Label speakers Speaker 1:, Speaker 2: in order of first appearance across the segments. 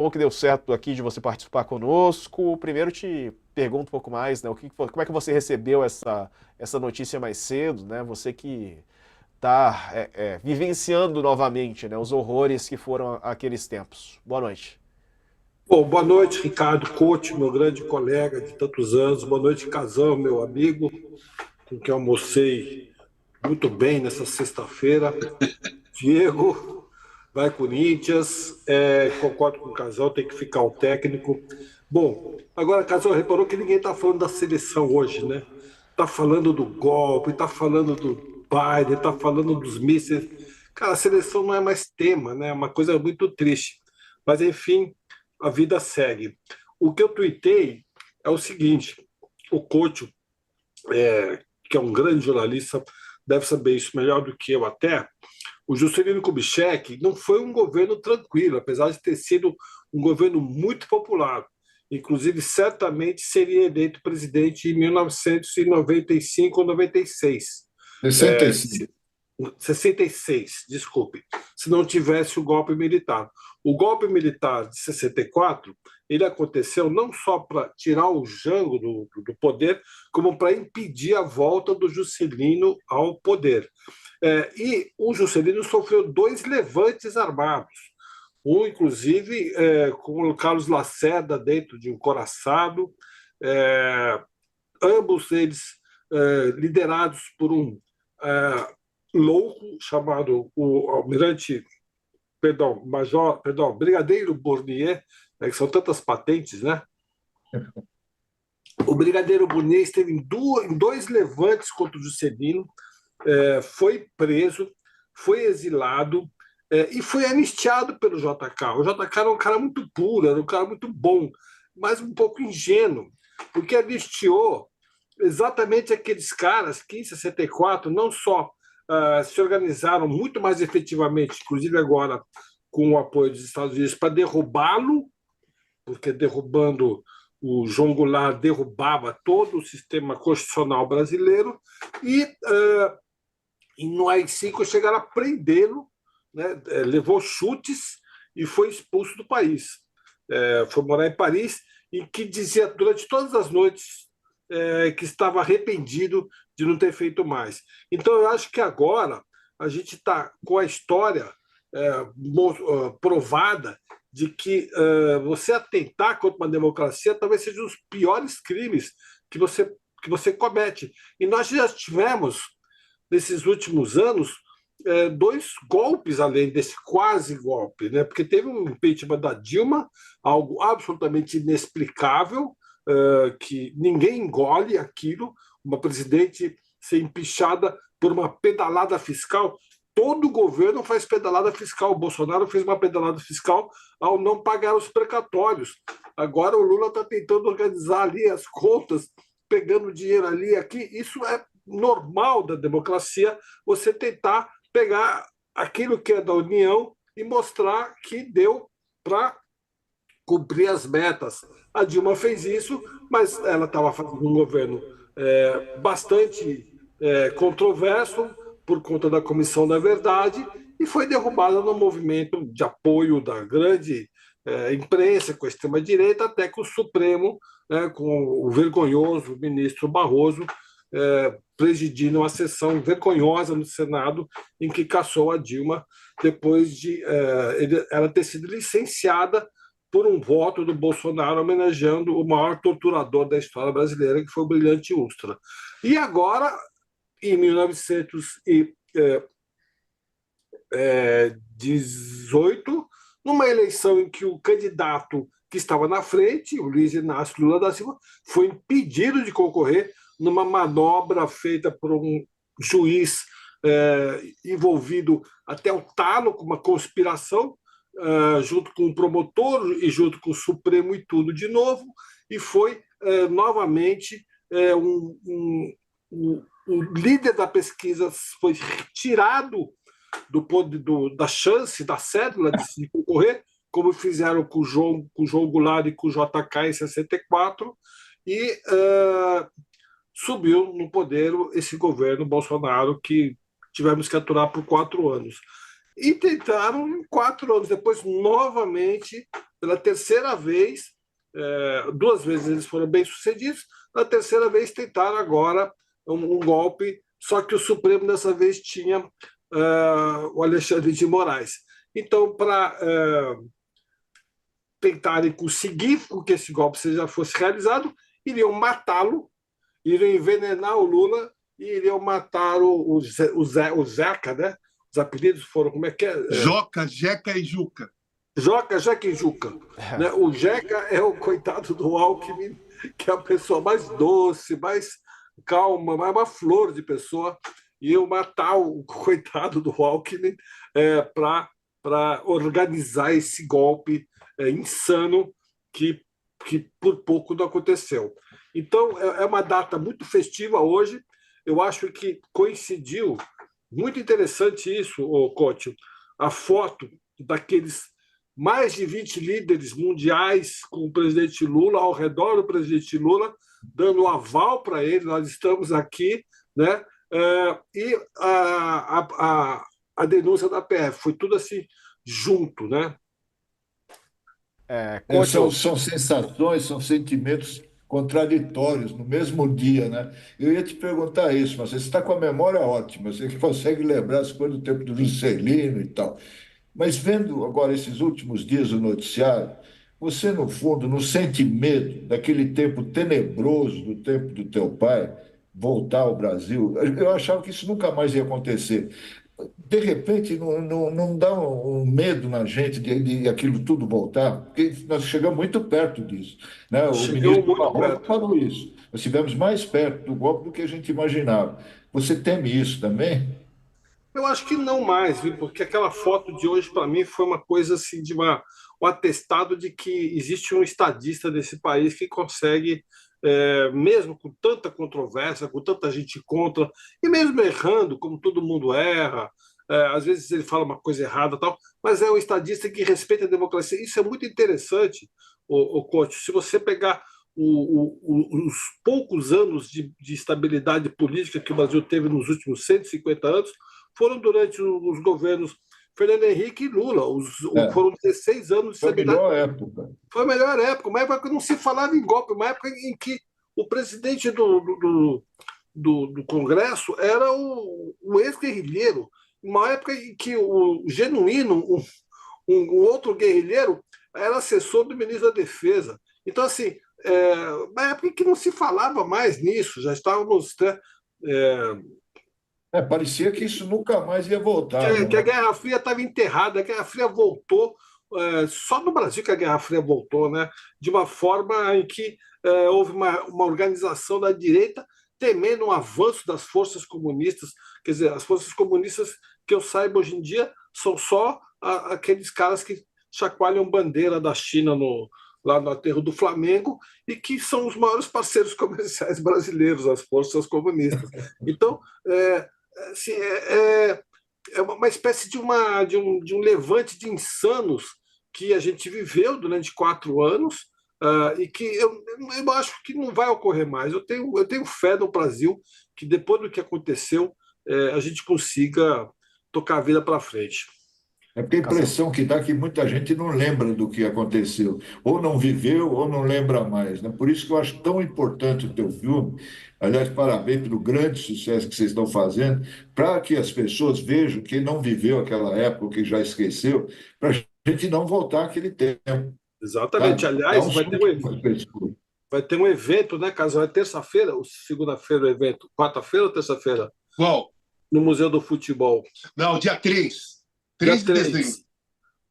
Speaker 1: Bom que deu certo aqui de você participar conosco. Primeiro te pergunto um pouco mais, né? Como é que você recebeu essa notícia mais cedo, né? Você que está vivenciando novamente, né, os horrores que foram aqueles tempos. Boa noite.
Speaker 2: Bom, boa noite, Ricardo Couto, meu grande colega de tantos anos. Boa noite, Casão, meu amigo, com quem almocei muito bem nessa sexta-feira. Diego, vai Corinthians. Concordo com o Casão, tem que ficar o técnico. Bom, agora, Casão, reparou que ninguém está falando da seleção hoje, né? Está falando do golpe, está falando do Biden, está falando dos mísseis. Cara, a seleção não é mais tema, né? É uma coisa muito triste. Mas, enfim, a vida segue. O que eu tuitei é o seguinte: o Couto, que é um grande jornalista, deve saber isso melhor do que eu até. O Juscelino Kubitschek não foi um governo tranquilo, apesar de ter sido um governo muito popular. Inclusive, certamente seria eleito presidente em 1995 ou 96. É,
Speaker 3: 65.
Speaker 2: 66, desculpe, se não tivesse o golpe militar. O golpe militar de 64, ele aconteceu não só para tirar o Jango do poder, como para impedir a volta do Juscelino ao poder. E o Juscelino sofreu dois levantes armados, um, inclusive, com o Carlos Lacerda dentro de um coraçado, é, ambos eles liderados por um louco chamado o almirante, perdão, major, perdão, brigadeiro Bournier, que são tantas patentes, né? O brigadeiro Bournier esteve em dois levantes contra o Juscelino, foi preso, foi exilado e foi anistiado pelo JK. O JK era um cara muito puro, era um cara muito bom, mas um pouco ingênuo, porque anistiou exatamente aqueles caras que, em 64, não só se organizaram muito mais efetivamente, inclusive agora com o apoio dos Estados Unidos, para derrubá-lo, porque derrubando o João Goulart derrubava todo o sistema constitucional brasileiro, e no AI-5 chegaram a prendê-lo, né, levou chutes e foi expulso do país. Foi morar em Paris e que dizia durante todas as noites que estava arrependido de não ter feito mais. Então, eu acho que agora a gente está com a história provada de que você atentar contra uma democracia talvez seja um dos piores crimes que você comete. E nós já tivemos, nesses últimos anos, dois golpes além desse quase golpe, né? Porque teve um impeachment da Dilma, algo absolutamente inexplicável, que ninguém engole aquilo, uma presidente ser empichada por uma pedalada fiscal. Todo governo faz pedalada fiscal. O Bolsonaro fez uma pedalada fiscal ao não pagar os precatórios. Agora o Lula está tentando organizar ali as contas, pegando dinheiro ali, aqui. Isso é normal da democracia, você tentar pegar aquilo que é da União e mostrar que deu para cumprir as metas. A Dilma fez isso, mas ela estava fazendo um governo bastante controverso por conta da Comissão da Verdade e foi derrubada no movimento de apoio da grande imprensa com a extrema-direita, até que o Supremo, né, com o vergonhoso ministro Barroso, presidindo uma sessão vergonhosa no Senado em que cassou a Dilma depois de ela ter sido licenciada por um voto do Bolsonaro homenageando o maior torturador da história brasileira, que foi o Brilhante Ustra. E agora, em 1918, numa eleição em que o candidato que estava na frente, o Luiz Inácio Lula da Silva, foi impedido de concorrer numa manobra feita por um juiz envolvido até o talo com uma conspiração, junto com o promotor e junto com o Supremo e tudo de novo, e foi novamente o líder da pesquisa foi tirado da chance, da cédula de concorrer, como fizeram com o João Goulart e com o JK em 64, e subiu no poder esse governo Bolsonaro que tivemos que aturar por 4 anos. E tentaram em 4 anos depois, novamente, pela terceira vez, duas vezes eles foram bem-sucedidos, na terceira vez tentaram agora um golpe, só que o Supremo dessa vez tinha o Alexandre de Moraes. Então, para tentarem conseguir que esse golpe seja fosse realizado, iriam matá-lo, iriam envenenar o Lula e iriam matar o Zeca, né? Os apelidos foram, como é que é?
Speaker 3: Joca, Jeca e Juca.
Speaker 2: Joca, Jeca e Juca. Né? O Jeca é o coitado do Alckmin, que é a pessoa mais doce, mais calma, mais uma flor de pessoa, e eu matar o coitado do Alckmin para organizar esse golpe insano que por pouco não aconteceu. Então, é uma data muito festiva hoje. Eu acho que coincidiu, muito interessante isso, Coutinho, a foto daqueles mais de 20 líderes mundiais com o presidente Lula, ao redor do presidente Lula, dando aval para ele. Nós estamos aqui, né? E a denúncia da PF, foi tudo assim junto, né?
Speaker 4: São sensações, são sentimentos contraditórios no mesmo dia, né? Eu ia te perguntar isso, mas você está com a memória ótima, você que consegue lembrar as coisas do tempo do Juscelino e tal. Mas vendo agora esses últimos dias o noticiário, você, no fundo, não sente medo daquele tempo tenebroso do tempo do teu pai voltar ao Brasil? Eu achava que isso nunca mais ia acontecer. De repente, não dá um medo na gente de aquilo tudo voltar, porque nós chegamos muito perto disso, né? O
Speaker 2: Chegou
Speaker 4: ministro
Speaker 2: muito
Speaker 4: Barroso
Speaker 2: perto.
Speaker 4: falou isso. Nós estivemos mais perto do golpe do que a gente imaginava. Você teme isso também?
Speaker 2: Eu acho que não mais, viu? Porque aquela foto de hoje, para mim, foi uma coisa assim, um atestado de que existe um estadista desse país que consegue, mesmo com tanta controvérsia, com tanta gente contra, e mesmo errando, como todo mundo erra, às vezes ele fala uma coisa errada, tal, mas é um estadista que respeita a democracia. Isso é muito interessante, o Couto. Se você pegar os poucos anos de estabilidade política que o Brasil teve nos últimos 150 anos, foram durante os governos Fernando Henrique e Lula.
Speaker 4: É,
Speaker 2: Foram 16 anos de
Speaker 4: foi a
Speaker 2: estabilidade.
Speaker 4: melhor época.
Speaker 2: Foi a melhor época, uma época que não se falava em golpe, uma época em que o presidente do Congresso era o ex-guerrilheiro, uma época em que o genuíno, um outro guerrilheiro, era assessor do ministro da Defesa. Então, assim, uma época em que não se falava mais nisso, já estávamos, né,
Speaker 4: Parecia que isso nunca mais ia voltar,
Speaker 2: que a
Speaker 4: né?
Speaker 2: Guerra Fria estava enterrada, a Guerra Fria voltou, só no Brasil que a Guerra Fria voltou, né? De uma forma em que houve uma organização da direita temendo um avanço das forças comunistas. Quer dizer, as forças comunistas, que eu saiba hoje em dia, são só aqueles caras que chacoalham bandeira da China lá no aterro do Flamengo e que são os maiores parceiros comerciais brasileiros, as forças comunistas. Então, assim, é uma espécie de um levante de insanos que a gente viveu durante 4 anos, e que eu acho que não vai ocorrer mais. Eu tenho fé no Brasil que depois do que aconteceu, a gente consiga tocar a vida para frente.
Speaker 4: É porque a impressão que dá é que muita gente não lembra do que aconteceu, ou não viveu, ou não lembra mais, né? Por isso que eu acho tão importante o teu filme. Aliás, parabéns pelo grande sucesso que vocês estão fazendo, para que as pessoas vejam quem não viveu aquela época, que já esqueceu, para a gente não voltar àquele tempo,
Speaker 2: Exatamente.
Speaker 4: sabe? Dá
Speaker 2: Aliás,
Speaker 4: um susto para as pessoas.
Speaker 2: vai ter um evento, né, Caso? É terça-feira, ou segunda-feira o evento? Quarta-feira ou terça-feira?
Speaker 3: Qual?
Speaker 2: No Museu do Futebol.
Speaker 3: Não, dia 3.
Speaker 2: Dia
Speaker 3: 3 de dezembro.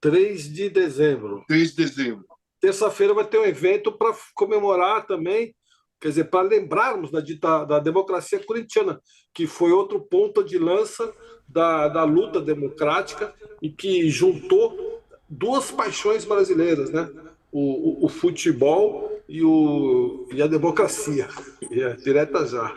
Speaker 2: 3 de dezembro.
Speaker 3: 3 de dezembro.
Speaker 2: Terça-feira vai ter um evento para comemorar também, quer dizer, para lembrarmos da democracia corintiana, que foi outro ponto de lança da luta democrática e que juntou duas paixões brasileiras, né? O futebol e a democracia. E direta já.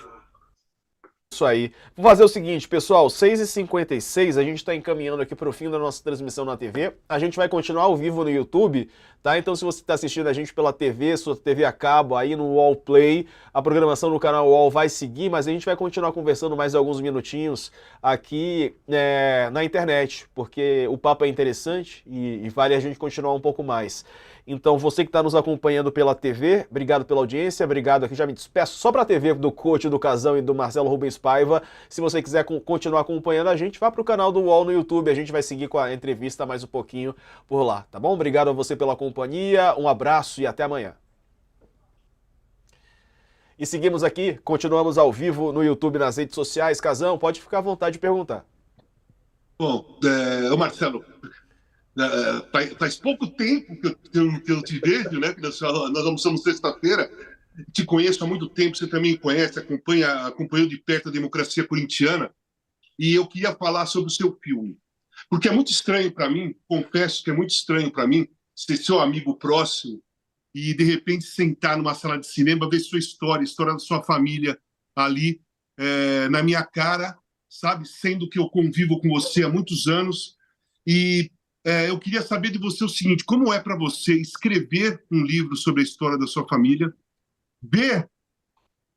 Speaker 1: Isso aí. Vou fazer o seguinte, pessoal, 6h56, a gente está encaminhando aqui para o fim da nossa transmissão na TV. A gente vai continuar ao vivo no YouTube, tá? Então se você está assistindo a gente pela TV, sua TV a cabo, aí no Wall Play, a programação no canal Wall vai seguir, mas a gente vai continuar conversando mais alguns minutinhos aqui na internet, porque o papo é interessante e vale a gente continuar um pouco mais. Então, você que está nos acompanhando pela TV, obrigado pela audiência, obrigado aqui, já me despeço só para a TV do Coach, do Casão e do Marcelo Rubens Paiva. Se você quiser continuar acompanhando a gente, vá para o canal do UOL no YouTube, a gente vai seguir com a entrevista mais um pouquinho por lá, tá bom? Obrigado a você pela companhia, um abraço e até amanhã. E seguimos aqui, continuamos ao vivo no YouTube, nas redes sociais. Casão, pode ficar à vontade de perguntar.
Speaker 3: Bom, Marcelo, faz pouco tempo que eu te vejo, né? Que nós almoçamos sexta-feira. Te conheço há muito tempo, você também conhece, acompanhou de perto a democracia corintiana. E eu queria falar sobre o seu filme. Porque é muito estranho para mim, confesso que é muito estranho para mim, ser seu amigo próximo e, de repente, sentar numa sala de cinema, ver sua história, a história da sua família ali, na minha cara, sabe? Sendo que eu convivo com você há muitos anos. E eu queria saber de você o seguinte: como é para você escrever um livro sobre a história da sua família, ver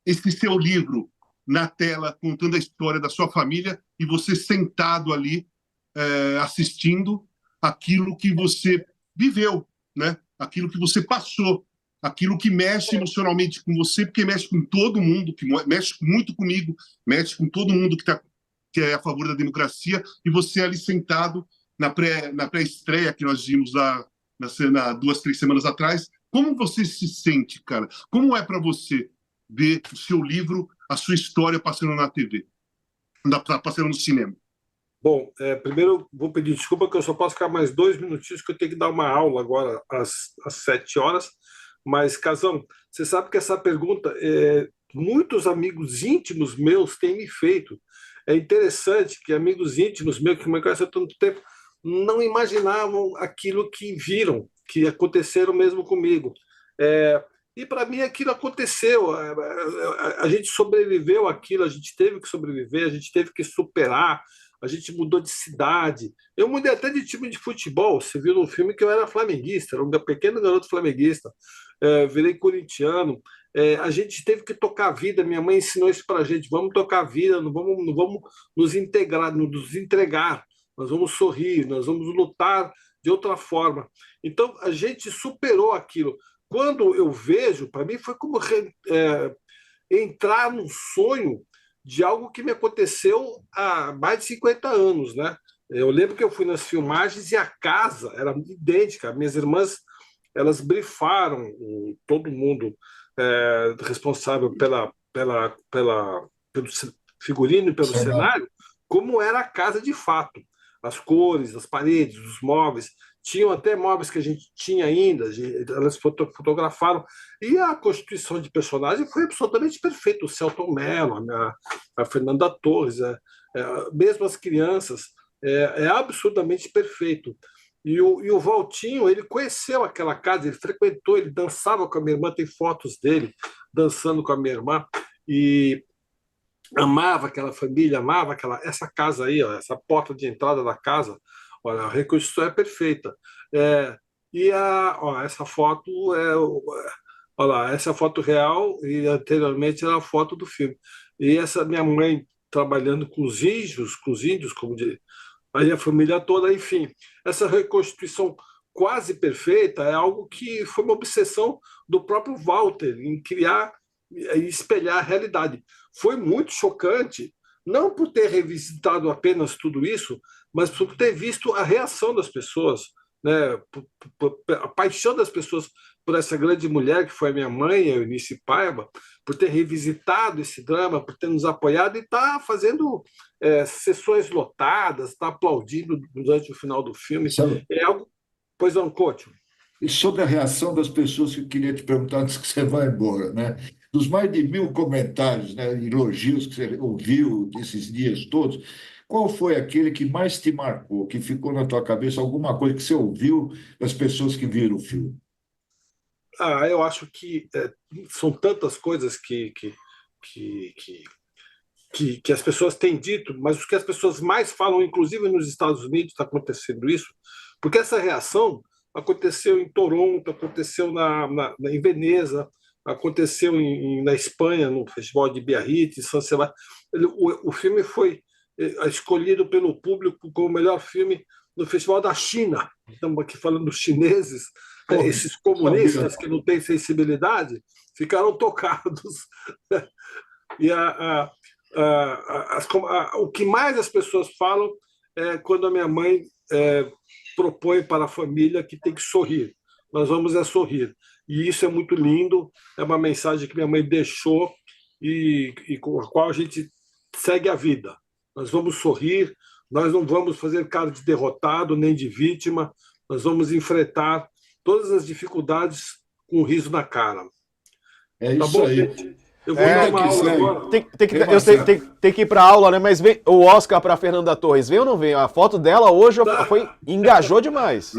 Speaker 3: esse seu livro na tela, contando a história da sua família, e você sentado ali, assistindo aquilo que você viveu, né? Aquilo que você passou, aquilo que mexe emocionalmente com você, porque mexe com todo mundo, que mexe muito comigo, mexe com todo mundo que é a favor da democracia, e você ali sentado na pré-estreia que nós vimos lá na 2, 3 semanas atrás. Como você se sente, cara? Como é para você ver o seu livro, a sua história passando na TV, passando no cinema?
Speaker 2: Bom, primeiro vou pedir desculpa que eu só posso ficar mais 2 minutinhos, que eu tenho que dar uma aula agora às 7 horas. Mas, Casão, você sabe que essa pergunta muitos amigos íntimos meus têm me feito. É interessante que amigos íntimos meus, que me conhecem há tanto tempo, não imaginavam aquilo que viram, que aconteceram mesmo comigo. E para mim aquilo aconteceu. A gente sobreviveu àquilo, a gente teve que sobreviver, a gente teve que superar, a gente mudou de cidade. Eu mudei até de time de futebol. Você viu no filme que eu era flamenguista, era um pequeno garoto flamenguista. Virei corintiano. A gente teve que tocar a vida. Minha mãe ensinou isso para a gente: vamos tocar a vida, não vamos nos integrar, nos entregar, nós vamos sorrir, nós vamos lutar de outra forma. Então a gente superou aquilo. Quando eu vejo, para mim foi como entrar num sonho de algo que me aconteceu há mais de 50 anos, né? Eu lembro que eu fui nas filmagens e a casa era idêntica. Minhas irmãs, elas brifaram todo mundo responsável pelo figurino e pelo cenário, como era a casa de fato. As cores, as paredes, os móveis. Tinham até móveis que a gente tinha ainda, elas fotografaram. E a constituição de personagem foi absolutamente perfeita. O Selton Mello, a Fernanda Torres, mesmo as crianças, é absurdamente perfeito. E o Valtinho, ele conheceu aquela casa, ele frequentou, ele dançava com a minha irmã, tem fotos dele dançando com a minha irmã, e amava aquela família, amava essa casa aí, ó, essa porta de entrada da casa. Olha, a reconstrução é perfeita. Essa foto olha lá, essa foto real, e anteriormente era a foto do filme. E essa minha mãe trabalhando com os índios, como diz, aí a família toda, enfim. Essa reconstituição quase perfeita é algo que foi uma obsessão do próprio Walter em criar e espelhar a realidade. Foi muito chocante, não por ter revisitado apenas tudo isso, mas por ter visto a reação das pessoas, né? A paixão das pessoas por essa grande mulher que foi a minha mãe, a Eunice Paiva, por ter revisitado esse drama, por ter nos apoiado e estar fazendo sessões lotadas, estar aplaudindo durante o final do filme.
Speaker 4: Sabe?
Speaker 2: É algo. Pois não, Couto.
Speaker 4: E sobre a reação das pessoas, que eu queria te perguntar antes que você vá embora, né? Dos mais de 1000 comentários, né, elogios que você ouviu esses dias todos, qual foi aquele que mais te marcou, que ficou na tua cabeça, alguma coisa que você ouviu das pessoas que viram o filme?
Speaker 2: Eu acho que são tantas coisas que que as pessoas têm dito, mas o que as pessoas mais falam, inclusive nos Estados Unidos, está acontecendo isso, porque essa reação aconteceu em Toronto, aconteceu em Veneza, aconteceu na Espanha, no Festival de Biarritz, em San Sebastián. O filme foi escolhido pelo público como o melhor filme no Festival da China. Estamos aqui falando dos chineses, esses comunistas que não têm sensibilidade, ficaram tocados. E o que mais as pessoas falam é quando a minha mãe propõe para a família que tem que sorrir. Nós vamos sorrir. E isso é muito lindo, é uma mensagem que minha mãe deixou e com a qual a gente segue a vida. Nós vamos sorrir, nós não vamos fazer cara de derrotado nem de vítima, nós vamos enfrentar todas as dificuldades com um riso na cara.
Speaker 4: É
Speaker 2: tá
Speaker 4: isso
Speaker 2: bom,
Speaker 4: aí.
Speaker 2: gente? Eu vou dar uma aula agora.
Speaker 1: Tem que ir para aula, né? Mas vem o Oscar para Fernanda Torres. Vem ou não vem? A foto dela hoje engajou demais.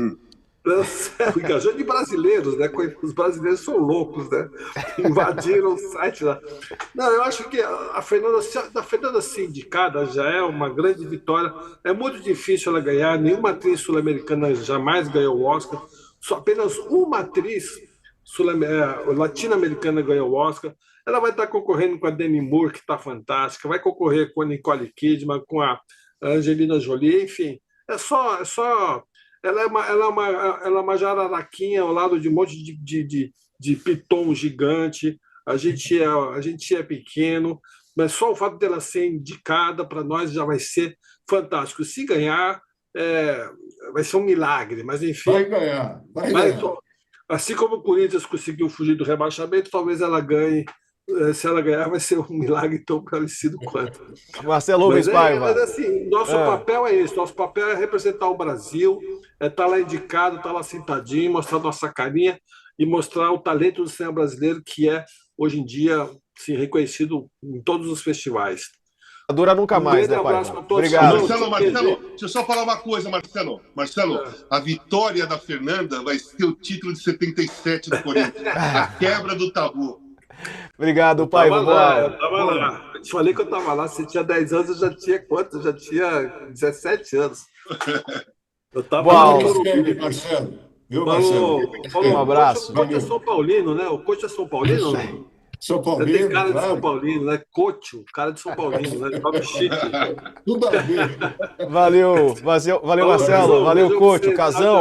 Speaker 2: Engajou de brasileiros, né? Os brasileiros são loucos, né? Invadiram o site lá. Não, eu acho que a Fernanda ser indicada já é uma grande vitória. É muito difícil ela ganhar. Nenhuma atriz sul-americana jamais ganhou o Oscar. Só apenas uma atriz latino-americana ganhou o Oscar. Ela vai estar concorrendo com a Demi Moore, que está fantástica. Vai concorrer com a Nicole Kidman, com a Angelina Jolie. Enfim, é só ela é uma jararaquinha ao lado de um monte de piton gigante. A gente é pequeno, mas só o fato dela ser indicada para nós já vai ser fantástico. Se ganhar, vai ser um milagre, mas enfim.
Speaker 4: Vai ganhar.
Speaker 2: Assim como o Corinthians conseguiu fugir do rebaixamento, talvez ela ganhe. Se ela ganhar, vai ser um milagre tão parecido quanto.
Speaker 1: Marcelo Rubens Paiva.
Speaker 2: Mas assim, nosso papel é esse. Nosso papel é representar o Brasil, estar lá indicado, estar lá sentadinho, mostrar nossa carinha e mostrar o talento do cinema brasileiro, que é, hoje em dia, assim, reconhecido em todos os festivais.
Speaker 1: Dura nunca mais, né,
Speaker 2: Paiva?
Speaker 1: Obrigado.
Speaker 3: Marcelo, deixa eu só falar uma coisa, Marcelo. A vitória da Fernanda vai ser o título de 77 do Corinthians. A quebra do tabu.
Speaker 1: Obrigado, Paiva.
Speaker 2: Eu tava lá. Eu te falei que eu estava lá. Você tinha 10 anos, eu já tinha quanto? Eu já tinha 17 anos. Eu estava lá.
Speaker 4: Marcelo. Viu, Marcelo?
Speaker 1: Um abraço.
Speaker 2: O coach é São Paulino, né? O coach é São Paulino, não?
Speaker 4: São Paulino,
Speaker 2: tem cara de
Speaker 4: claro.
Speaker 2: São Paulino, né? Coach, cara de São Paulino, né? Nome chique.
Speaker 4: Tudo a ver.
Speaker 1: Valeu, Marcelo. Valeu, Coach. Casão.